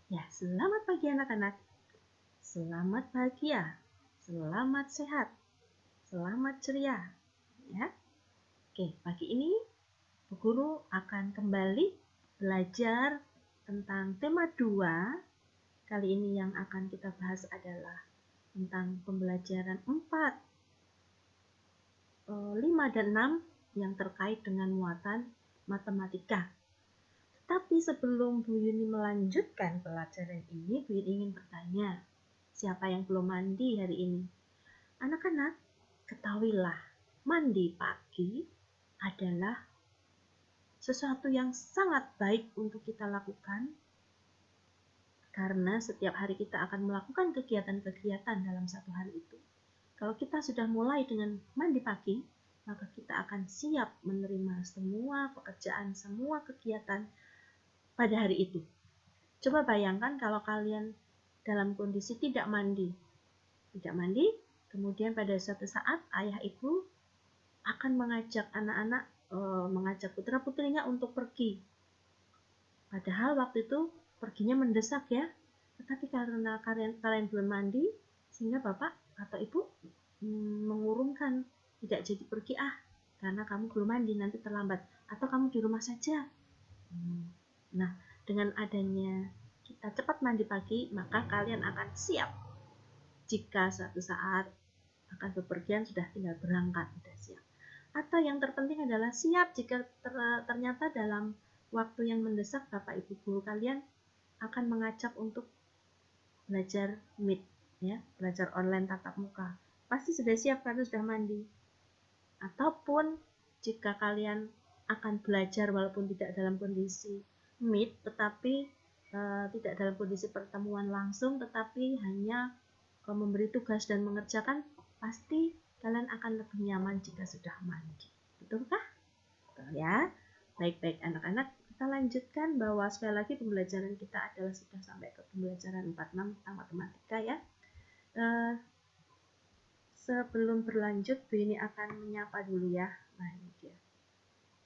Ya, selamat pagi anak-anak. Selamat bahagia, selamat sehat, selamat ceria. Ya. Oke, pagi ini Bu Guru akan kembali belajar tentang tema 2. Kali ini yang akan kita bahas adalah tentang pembelajaran 4, 5, dan 6 yang terkait dengan muatan matematika. Tapi sebelum Bu Yuni melanjutkan pelajaran ini, Bu Yuni ingin bertanya, siapa yang belum mandi hari ini? Anak-anak, ketahuilah, mandi pagi adalah sesuatu yang sangat baik untuk kita lakukan, karena setiap hari kita akan melakukan kegiatan-kegiatan dalam satu hari itu. Kalau kita sudah mulai dengan mandi pagi, maka kita akan siap menerima semua pekerjaan, semua kegiatan pada hari itu. Coba bayangkan kalau kalian dalam kondisi tidak mandi, kemudian pada suatu saat ayah ibu akan mengajak anak-anak, mengajak putra-putrinya untuk pergi. Padahal waktu itu perginya mendesak ya, tetapi karena kalian belum mandi, sehingga bapak atau ibu mengurungkan, tidak jadi pergi karena kamu belum mandi, nanti terlambat, atau kamu di rumah saja. Nah, dengan adanya kita cepat mandi pagi, maka kalian akan siap jika suatu saat akan bepergian, sudah tinggal berangkat, sudah siap. Atau yang terpenting adalah siap jika ternyata dalam waktu yang mendesak Bapak Ibu guru kalian akan mengajak untuk belajar Meet, ya, belajar online tatap muka. Pasti sudah siap karena sudah mandi. Ataupun jika kalian akan belajar walaupun tidak dalam kondisi Meet, tetapi tidak dalam kondisi pertemuan langsung, tetapi hanya memberi tugas dan mengerjakan, pasti kalian akan lebih nyaman jika sudah mandi. Betulkah? Betul ya. Baik-baik anak-anak, kita lanjutkan bahwa sekali lagi pembelajaran kita adalah sudah sampai ke pembelajaran 46 tentang matematika ya. Sebelum berlanjut, Bu ini akan menyapa dulu ya. Nah, ini dia.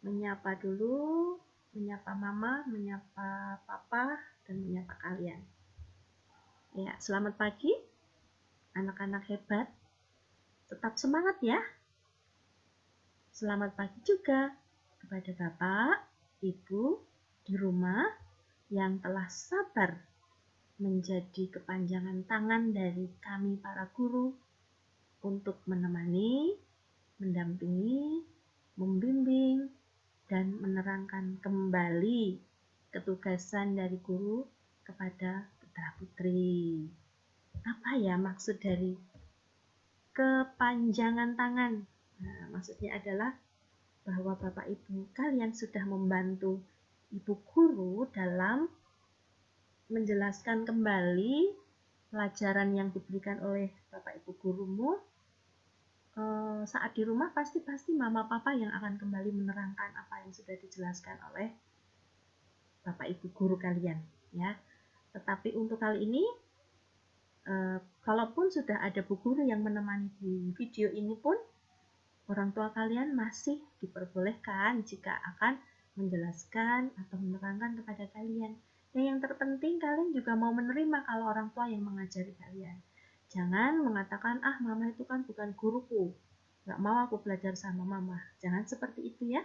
Menyapa dulu, menyapa mama, menyapa papa, dan menyapa kalian. Ya, selamat pagi anak-anak hebat. Tetap semangat ya. Selamat pagi juga kepada Bapak, Ibu di rumah yang telah sabar menjadi kepanjangan tangan dari kami para guru untuk menemani, mendampingi, membimbing, dan menerangkan kembali ketugasan dari guru kepada putra-putri. Apa ya maksud dari kepanjangan tangan? Nah, maksudnya adalah bahwa Bapak Ibu kalian sudah membantu Ibu guru dalam menjelaskan kembali pelajaran yang diberikan oleh Bapak Ibu gurumu. Saat di rumah pasti mama papa yang akan kembali menerangkan apa yang sudah dijelaskan oleh Bapak Ibu guru kalian ya. Tetapi untuk kali ini, kalaupun sudah ada bu guru yang menemani di video ini pun, orang tua kalian masih diperbolehkan jika akan menjelaskan atau menerangkan kepada kalian. Dan yang terpenting kalian juga mau menerima kalau orang tua yang mengajari kalian. Jangan mengatakan, mama itu kan bukan guruku, gak mau aku belajar sama mama. Jangan seperti itu ya.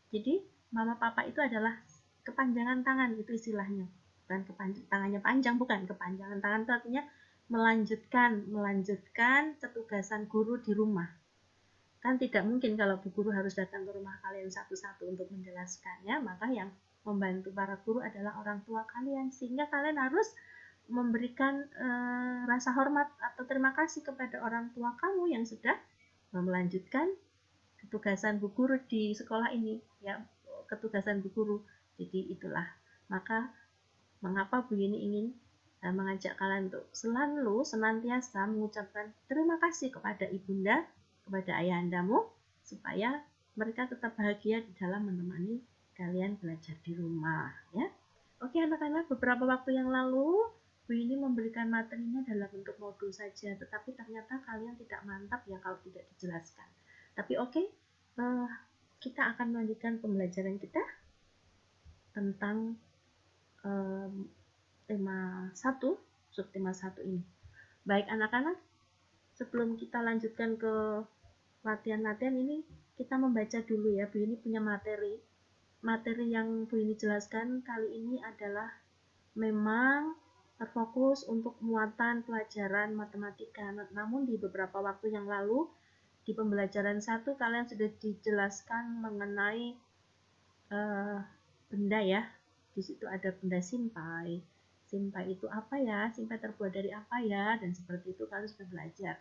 Jadi mama papa itu adalah kepanjangan tangan, itu istilahnya. Bukan tangannya panjang, bukan. Kepanjangan tangan itu artinya melanjutkan ketugasan guru di rumah. Kan tidak mungkin kalau bu guru harus datang ke rumah kalian satu-satu untuk menjelaskannya, maka yang membantu para guru adalah orang tua kalian, sehingga kalian harus memberikan rasa hormat atau terima kasih kepada orang tua kamu yang sudah melanjutkan ketugasan bu guru di sekolah ini ya, ketugasan bu guru. Jadi itulah maka mengapa Bu Yuni ingin mengajak kalian untuk selalu senantiasa mengucapkan terima kasih kepada ibunda, kepada ayahandamu, supaya mereka tetap bahagia di dalam menemani kalian belajar di rumah ya. Oke anak-anak, beberapa waktu yang lalu Bu Yuni memberikan materinya dalam bentuk modul saja, tetapi ternyata kalian tidak mantap ya kalau tidak dijelaskan. Tapi oke, kita akan melanjutkan pembelajaran kita tentang tema subtema 1 ini. Baik anak-anak, sebelum kita lanjutkan ke latihan-latihan ini, kita membaca dulu ya. Bu ini punya materi yang Bu ini jelaskan kali ini adalah memang terfokus untuk muatan pelajaran matematika. Namun di beberapa waktu yang lalu di pembelajaran 1 kalian sudah dijelaskan mengenai benda ya. Di situ ada benda simpai. Simpai itu apa ya? Simpai terbuat dari apa ya? Dan seperti itu kalian sudah belajar.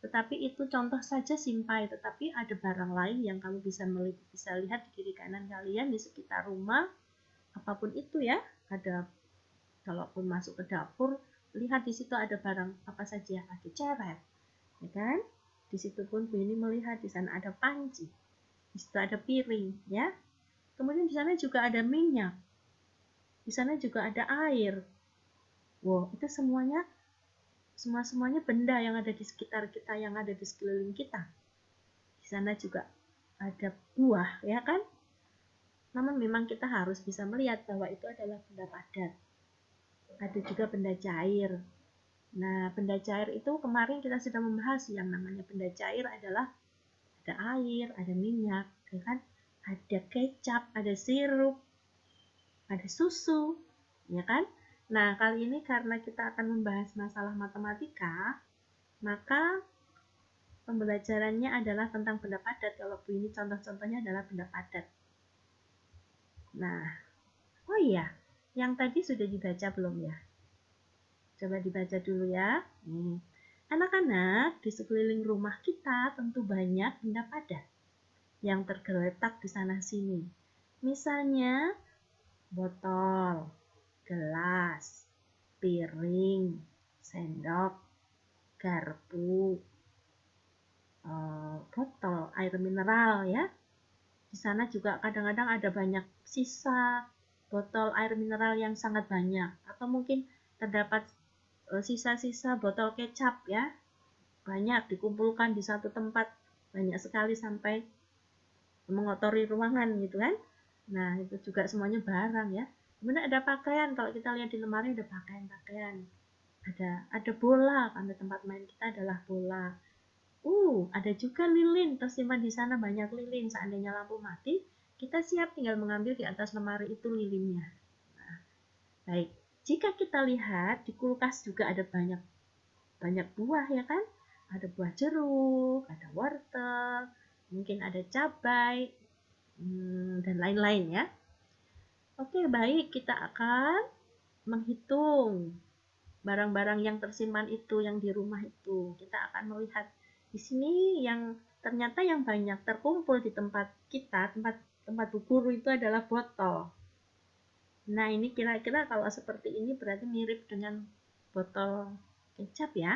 Tetapi itu contoh saja simpai, tetapi ada barang lain yang kamu bisa lihat di kiri kanan kalian di sekitar rumah, apapun itu ya. Ada, kalaupun masuk ke dapur, lihat di situ ada barang apa saja, ada ceret, ya kan? Di situ pun Bu ini melihat di sana ada panci, di situ ada piring, ya. Kemudian di sana juga ada minyak, di sana juga ada air. Wow, itu semuanya benda yang ada di sekitar kita, yang ada di sekeliling kita. Di sana juga ada buah, ya kan? Namun memang kita harus bisa melihat bahwa itu adalah benda padat. Ada juga benda cair. Nah, benda cair itu kemarin kita sudah membahas yang namanya benda cair adalah ada air, ada minyak, ya kan? Ada kecap, ada sirup, ada susu, ya kan? Nah, kali ini karena kita akan membahas masalah matematika, maka pembelajarannya adalah tentang benda padat. Kalau Bu ini contoh-contohnya adalah benda padat. Nah, oh iya, yang tadi sudah dibaca belum ya? Coba dibaca dulu ya. Anak-anak, di sekeliling rumah kita tentu banyak benda padat yang tergeletak di sana-sini. Misalnya, botol, gelas, piring, sendok, garpu, botol air mineral ya. Di sana juga kadang-kadang ada banyak sisa botol air mineral yang sangat banyak, atau mungkin terdapat sisa-sisa botol kecap ya. Banyak dikumpulkan di satu tempat, banyak sekali sampai mengotori ruangan gitu kan. Nah, itu juga semuanya barang ya. Kemudian ada pakaian, kalau kita lihat di lemari ada pakaian-pakaian. Ada bola, karena tempat main kita adalah bola. Ada juga lilin, tersimpan di sana banyak lilin. Seandainya lampu mati, kita siap tinggal mengambil di atas lemari itu lilinnya. Nah, baik, jika kita lihat di kulkas juga ada banyak buah ya kan? Ada buah jeruk, ada wortel, mungkin ada cabai, dan lain-lain ya. Oke, baik, kita akan menghitung barang-barang yang tersimpan itu, yang di rumah itu. Kita akan melihat di sini yang ternyata yang banyak terkumpul di tempat kita, tempat Bu Guru itu adalah botol. Nah, ini kira-kira kalau seperti ini berarti mirip dengan botol kecap ya.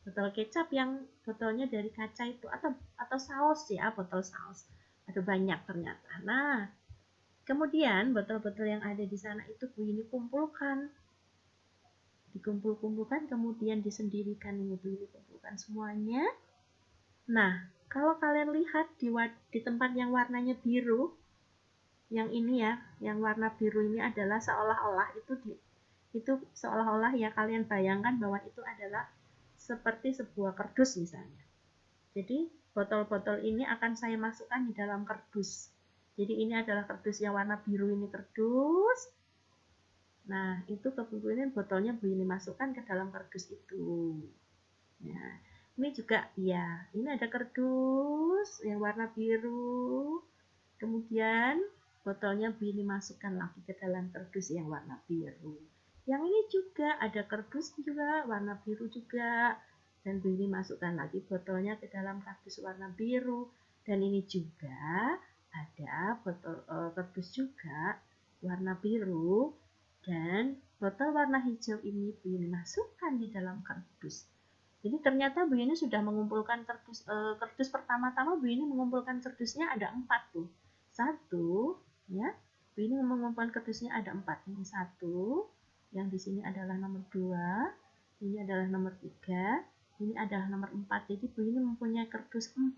Botol kecap yang botolnya dari kaca itu, atau saus ya, botol saus. Ada banyak ternyata. Nah, kemudian botol-botol yang ada di sana itu Bu ini kumpulkan. Dikumpul-kumpulkan, kemudian disendirikan, ini Bu ini kumpulkan semuanya. Nah, kalau kalian lihat di tempat yang warnanya biru, yang ini ya, yang warna biru ini adalah seolah-olah itu seolah-olah ya, kalian bayangkan bahwa itu adalah seperti sebuah kardus misalnya. Jadi botol-botol ini akan saya masukkan di dalam kardus. Jadi ini adalah kardus yang warna biru, ini kardus. Nah, itu kemudian botolnya Bu ini masukkan ke dalam kardus itu. Nah, ini juga ya, ini ada kardus yang warna biru. Kemudian botolnya Bu ini masukkan lagi ke dalam kardus yang warna biru. Yang ini juga ada kardus juga warna biru juga, dan Bu ini masukkan lagi botolnya ke dalam kardus warna biru. Dan ini juga ada botol kardus juga warna biru, dan botol warna hijau ini Bu ini masukkan di dalam kardus. Jadi ternyata Bu ini sudah mengumpulkan kardus pertama-tama. Bu ini mengumpulkan kardusnya ada 4 tuh. 1 ya, Bu ini mengumpulkan kardusnya ada 4. Ini 1, yang di sini adalah nomor 2, ini adalah nomor 3, ini adalah nomor 4. Jadi Bu ini mempunyai kardus 4.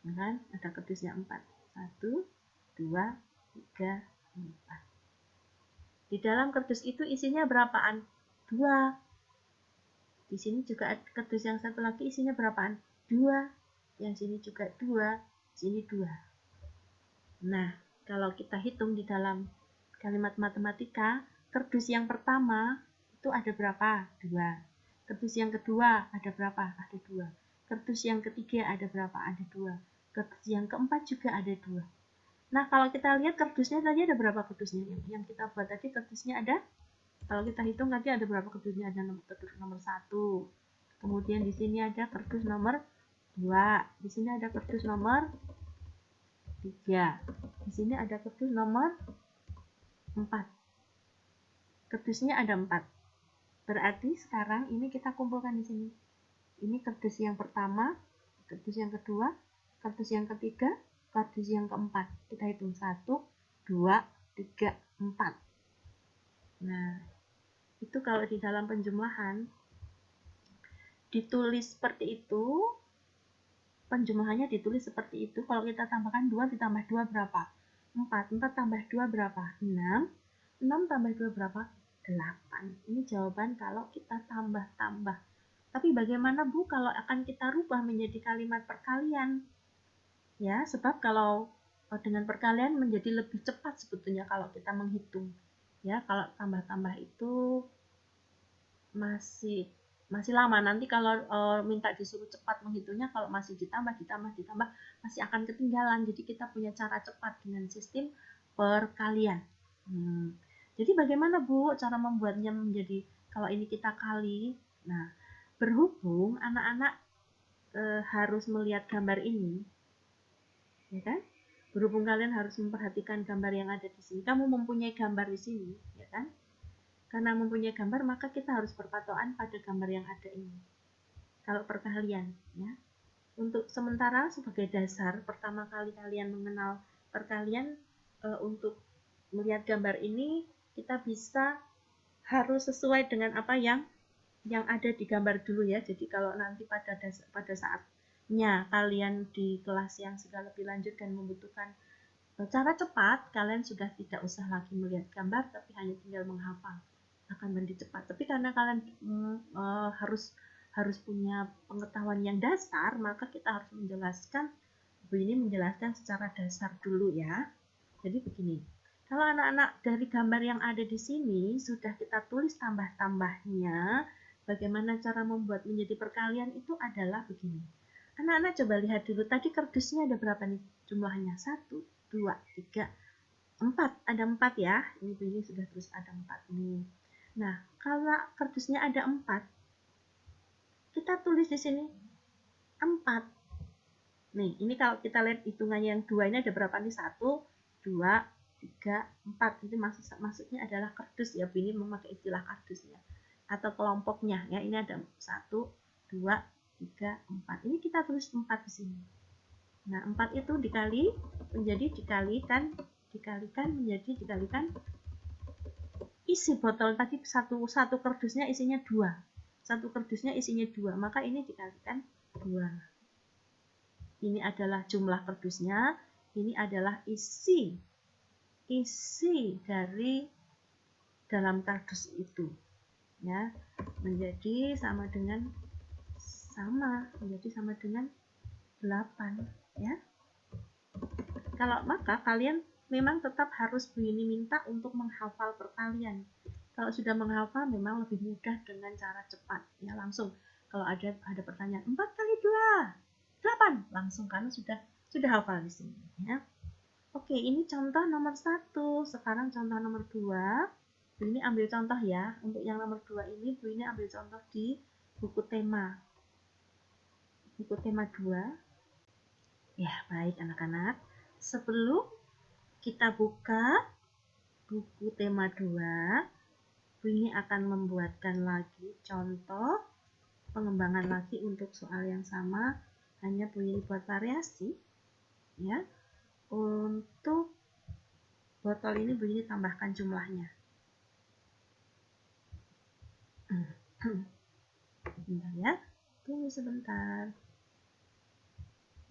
Ya kan? Ada kardusnya 4. 1, 2, 3, 4. Di dalam kardus itu isinya berapaan? 2. Di sini juga ada kardus yang satu lagi isinya berapaan? 2. Yang sini juga 2, sini 2. Nah, kalau kita hitung di dalam kalimat matematika, kardus yang pertama itu ada berapa? 2. Kardus yang kedua ada berapa? Ada 2. Kardus yang ketiga ada berapa? Ada 2. Kardus yang keempat juga ada 2. Nah, kalau kita lihat kardusnya tadi ada berapa kardusnya? Yang kita buat tadi kardusnya ada, kalau kita hitung tadi ada berapa kardusnya? Ada kardus nomor 1. Kemudian di sini ada kardus nomor 2. Di sini ada kardus nomor 3. Di sini ada kardus nomor 4. Kardusnya ada 4. Berarti sekarang ini kita kumpulkan di sini. Ini kardus yang pertama, kardus yang kedua, kardus yang ketiga, kardus yang keempat. Kita hitung 1, 2, 3, 4. Nah, itu kalau di dalam penjumlahan ditulis seperti itu, penjumlahannya ditulis seperti itu. Kalau kita tambahkan 2 ditambah 2 berapa? 4. 4 tambah 2 berapa? 6. 6 tambah 2 berapa? 8. Ini jawaban kalau kita tambah-tambah. Tapi bagaimana Bu kalau akan kita rubah menjadi kalimat perkalian? Ya, sebab kalau dengan perkalian menjadi lebih cepat sebetulnya kalau kita menghitung. Ya, kalau tambah-tambah itu masih lama. Nanti kalau minta disuruh cepat menghitungnya, kalau masih ditambah masih akan ketinggalan. Jadi kita punya cara cepat dengan sistem perkalian. Jadi bagaimana Bu cara membuatnya menjadi, kalau ini kita kali. Nah, berhubung anak-anak harus melihat gambar ini, ya kan? Berhubung kalian harus memperhatikan gambar yang ada di sini. Kamu mempunyai gambar di sini, ya kan? Karena mempunyai gambar, maka kita harus berpatokan pada gambar yang ada ini. Kalau perkalian, ya. Untuk sementara sebagai dasar, pertama kali kalian mengenal perkalian, untuk melihat gambar ini, kita bisa harus sesuai dengan apa yang ada di gambar dulu ya. Jadi kalau nanti pada saatnya kalian di kelas yang sudah lebih lanjut dan membutuhkan cara cepat, kalian sudah tidak usah lagi melihat gambar, tapi hanya tinggal menghafal, akan lebih cepat. Tapi karena kalian harus punya pengetahuan yang dasar, maka kita harus menjelaskan, ini menjelaskan secara dasar dulu ya. Jadi begini, kalau anak-anak dari gambar yang ada di sini sudah kita tulis tambah-tambahnya, bagaimana cara membuat menjadi perkalian itu adalah begini. Anak-anak coba lihat dulu, tadi kardusnya ada berapa nih jumlahnya? 1, 2, 3, 4. Ada 4 ya. Ini sudah terus ada 4 nih. Nah, kalau kardusnya ada 4, kita tulis di sini 4. Nih, ini kalau kita lihat hitungannya yang 2 ini ada berapa nih? 1, 2, 3, 4. Itu maksudnya adalah kardus ya. Ini memakai istilah kardusnya atau kelompoknya ya. Ini ada 1, 2, 3, 4. Ini kita tulis 4 di sini. Nah, 4 itu dikalikan isi botol tadi satu kardusnya isinya 2. Satu kardusnya isinya 2, maka ini dikalikan 2. Ini adalah jumlah kardusnya, ini adalah isi dari dalam kardus itu. Ya, menjadi sama dengan 8 ya. Kalau maka kalian memang tetap harus Bu Yuni minta untuk menghafal perkalian. Kalau sudah menghafal memang lebih mudah dengan cara cepat ya, langsung kalau ada pertanyaan 4 kali 2 8 langsung karena sudah hafal di sini ya. Oke, ini contoh nomor 1. Sekarang contoh nomor 2. Bu Yuni ambil contoh ya. Untuk yang nomor 2 ini Bu Yuni ambil contoh di buku tema 2. Ya, baik anak-anak. Sebelum kita buka buku tema 2, Bu Yuni akan membuatkan lagi contoh pengembangan lagi untuk soal yang sama, hanya Bu Yuni buat variasi ya. Untuk botol ini Bu Yuni tambahkan jumlahnya. Bentar ya, tunggu sebentar.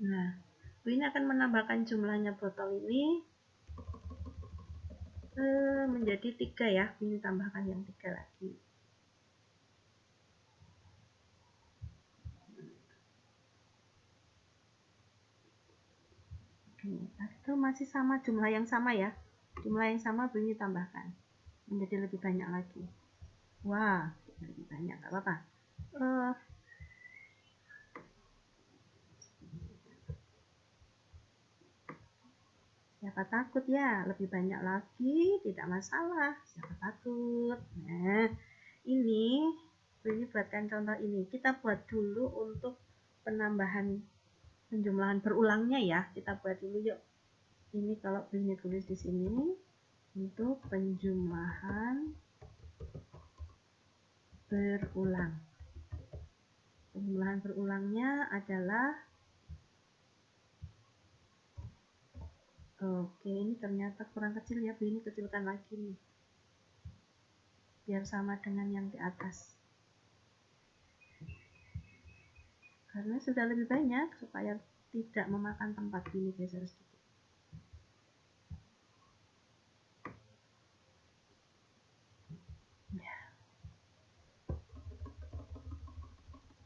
Nah, Bu Yuni akan menambahkan jumlahnya botol ini menjadi 3 ya. Ini tambahkan yang 3 lagi. Itu masih sama, jumlah yang sama ya. Jumlah yang sama ini tambahkan. Menjadi lebih banyak lagi. Wah, lebih banyak, nggak apa-apa. Siapa takut ya, lebih banyak lagi, tidak masalah. Siapa takut? Nah, ini buatkan contoh ini. Kita buat dulu untuk penambahan penjumlahan berulangnya ya. Kita buat dulu yuk. Ini kalau ini tulis di sini untuk penjumlahan berulang. Penjumlahan berulangnya adalah oke, ini ternyata kurang kecil ya, ini kecilkan lagi nih. Biar sama dengan yang di atas. Karena sudah lebih banyak, supaya tidak memakan tempat, ini geser sedikit. Ya.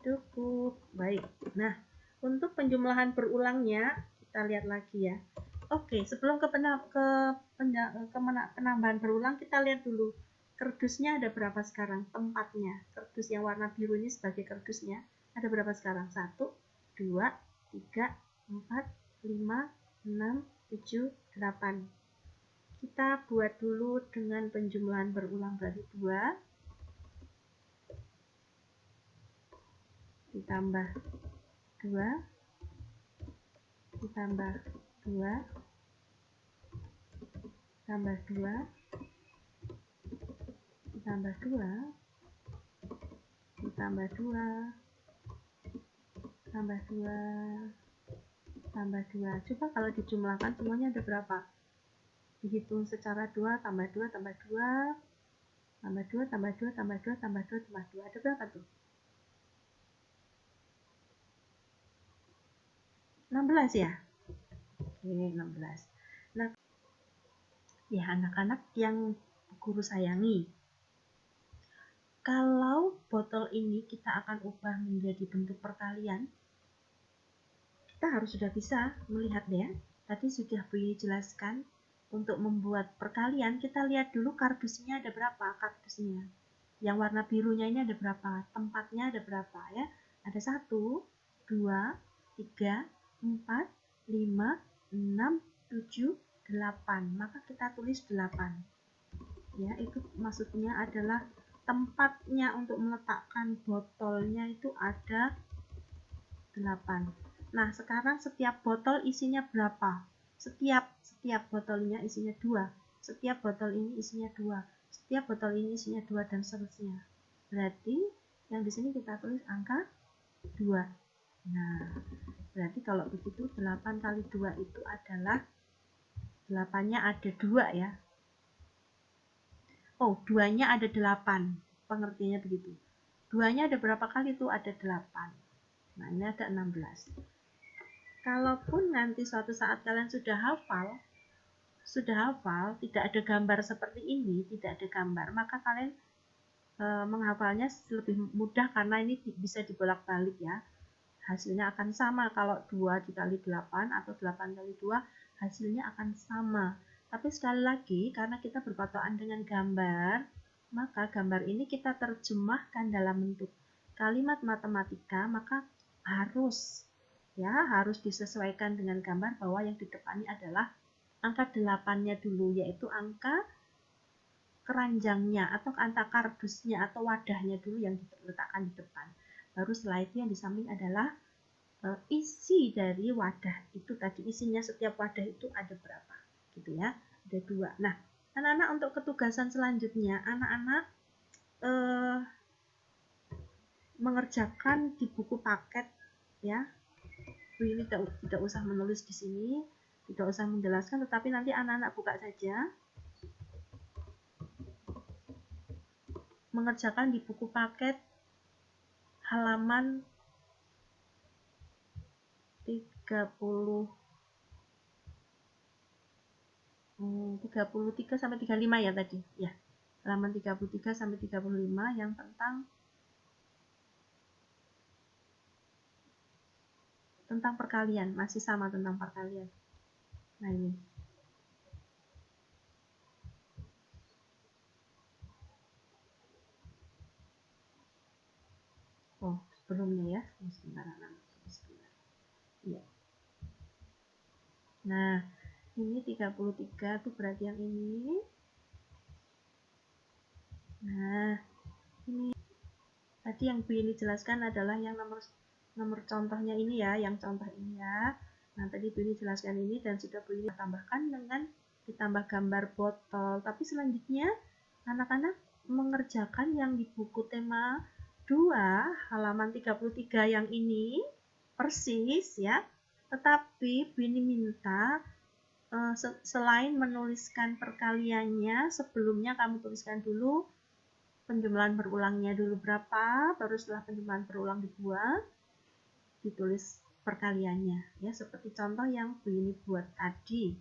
Cukup, baik. Nah, untuk penjumlahan berulangnya, kita lihat lagi ya. Oke, sebelum ke penambahan berulang, kita lihat dulu kardusnya ada berapa sekarang, tempatnya. Kardus yang warna biru ini sebagai kardusnya ada berapa sekarang? 1, 2, 3, 4, 5, 6, 7, 8. Kita buat dulu dengan penjumlahan berulang, berarti 2 ditambah 2 ditambah 2 tambah 2 ditambah 2 ditambah 2 tambah 2 tambah 2. Coba kalau dijumlahkan semuanya ada berapa? Dihitung secara 2 tambah 2 tambah 2 tambah 2 tambah 2 tambah 2 tambah 2 tambah 2. Ada berapa tuh? 16 ya? Oke, 16. Nah, ya anak-anak yang guru sayangi, kalau botol ini kita akan ubah menjadi bentuk perkalian, kita harus sudah bisa melihat ya. Tadi sudah Bu Yuni jelaskan, untuk membuat perkalian kita lihat dulu kardusnya ada berapa, kardusnya. Yang warna birunya ini ada berapa, tempatnya ada berapa ya. Ada 1, 2, 3, 4, 5, 6, 7, 8. Maka kita tulis 8. Ya, itu maksudnya adalah tempatnya untuk meletakkan botolnya itu ada 8. Nah, sekarang setiap botol isinya berapa? Setiap botolnya isinya 2. Setiap botol ini isinya 2. Setiap botol ini isinya 2 dan seterusnya. Berarti yang di sini kita tulis angka 2. Nah, berarti kalau begitu 8 kali 2 itu adalah 8-nya ada 2 ya. Oh, 2-nya ada 8. Pengertiannya begitu. 2-nya ada berapa kali itu? Ada 8. Nah, ini ada 16. Kalaupun nanti suatu saat kalian sudah hafal, tidak ada gambar seperti ini, tidak ada gambar, maka kalian menghafalnya lebih mudah karena ini bisa dibolak-balik ya. Hasilnya akan sama kalau 2 dikali 8 atau 8 kali 2, hasilnya akan sama. Tapi sekali lagi, karena kita berpatokan dengan gambar, maka gambar ini kita terjemahkan dalam bentuk kalimat matematika, maka harus disesuaikan dengan gambar bahwa yang di depannya adalah angka 8-nya dulu, yaitu angka keranjangnya atau angka kardusnya atau wadahnya dulu yang diletakkan di depan. Baru setelah itu yang di samping adalah isi dari wadah itu tadi, isinya setiap wadah itu ada berapa gitu ya, ada 2. Nah, anak-anak untuk ketugasan selanjutnya, anak-anak mengerjakan di buku paket ya. Bu ini tidak usah menulis di sini, tidak usah menjelaskan, tetapi nanti anak-anak buka saja, mengerjakan di buku paket halaman 34 33 sampai 35 ya tadi. Ya. Halaman 33 sampai 35 yang tentang perkalian, masih sama tentang perkalian. Nah, ini. Oh, sebelumnya ya. Sebentar. Ya. Nah, ini 33 tuh berarti yang ini. Nah, ini tadi yang Bu ini jelaskan adalah yang nomor contohnya ini ya, yang contoh ini ya. Nah, tadi Bu ini jelaskan ini dan sudah Bu ini tambahkan dengan ditambah gambar botol. Tapi selanjutnya anak-anak mengerjakan yang di buku tema 2 halaman 33 yang ini persis ya. Tetapi Bu ini minta selain menuliskan perkaliannya, sebelumnya kamu tuliskan dulu penjumlahan berulangnya dulu berapa, baru setelah penjumlahan berulang dibuat, ditulis perkaliannya. Ya, seperti contoh yang Bu ini buat tadi.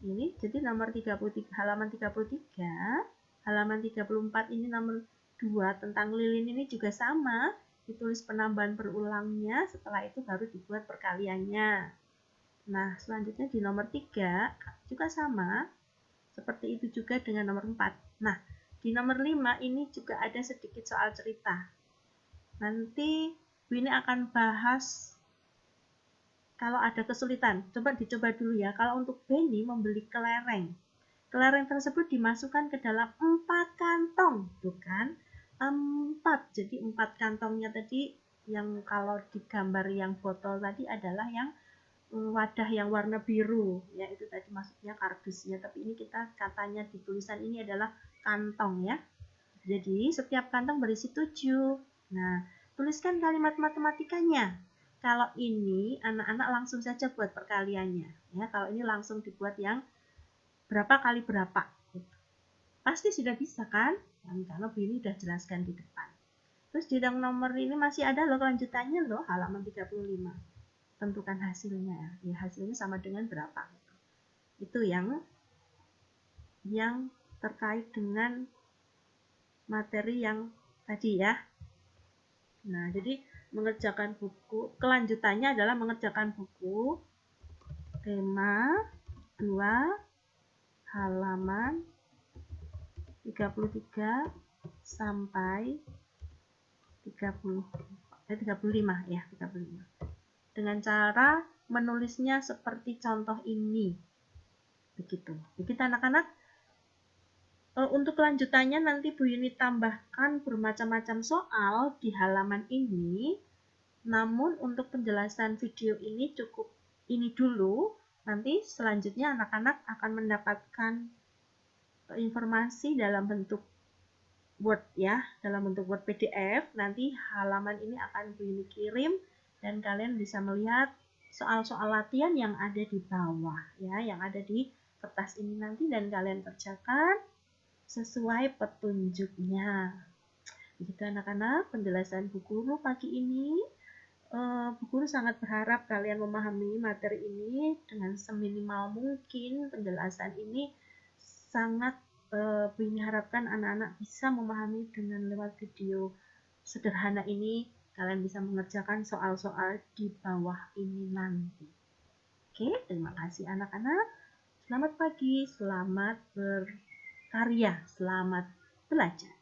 Ini jadi nomor 33, halaman 33, halaman 34 ini nomor 2 tentang lilin ini juga sama, ditulis penambahan berulangnya, setelah itu baru dibuat perkaliannya. Nah, selanjutnya di nomor 3 juga sama, seperti itu juga dengan nomor 4. Nah, di nomor 5 ini juga ada sedikit soal cerita. Nanti Bu ini akan bahas kalau ada kesulitan. Coba dicoba dulu ya. Kalau untuk Benny membeli kelereng. Kelereng tersebut dimasukkan ke dalam 4 kantong. Tuh kan? 4. Jadi 4 kantongnya tadi yang kalau digambar yang botol tadi adalah yang wadah yang warna biru, ya itu tadi maksudnya kardusnya, tapi ini kita katanya di tulisan ini adalah kantong ya. Jadi setiap kantong berisi 7. Nah, tuliskan kalimat matematikanya. Kalau ini anak-anak langsung saja buat perkaliannya, ya. Kalau ini langsung dibuat yang berapa kali berapa. Gitu. Pasti sudah bisa kan? Karena Bu ini sudah jelaskan di depan. Terus di nomor ini masih ada loh kelanjutannya loh, halaman 35. Tentukan hasilnya, ya hasilnya sama dengan berapa. Itu yang terkait dengan materi yang tadi ya. Nah, jadi mengerjakan buku, kelanjutannya adalah mengerjakan buku tema 2 halaman 33 sampai 35 ya, 35. Dengan cara menulisnya seperti contoh ini. Begitu. Begitu anak-anak. Untuk kelanjutannya nanti Bu Yuni tambahkan bermacam-macam soal di halaman ini. Namun untuk penjelasan video ini cukup ini dulu. Nanti selanjutnya anak-anak akan mendapatkan informasi dalam bentuk Word ya, dalam bentuk Word PDF. Nanti halaman ini akan Bu Yuni kirim dan kalian bisa melihat soal-soal latihan yang ada di bawah ya, yang ada di kertas ini nanti, dan kalian kerjakan sesuai petunjuknya. Begitu anak-anak penjelasan Bu Guru pagi ini. Bu Guru sangat berharap kalian memahami materi ini dengan seminimal mungkin. Penjelasan ini sangat Bu ini harapkan anak-anak bisa memahami dengan lewat video sederhana ini. Kalian bisa mengerjakan soal-soal di bawah ini nanti. Oke, terima kasih anak-anak. Selamat pagi, selamat berkarya, selamat belajar.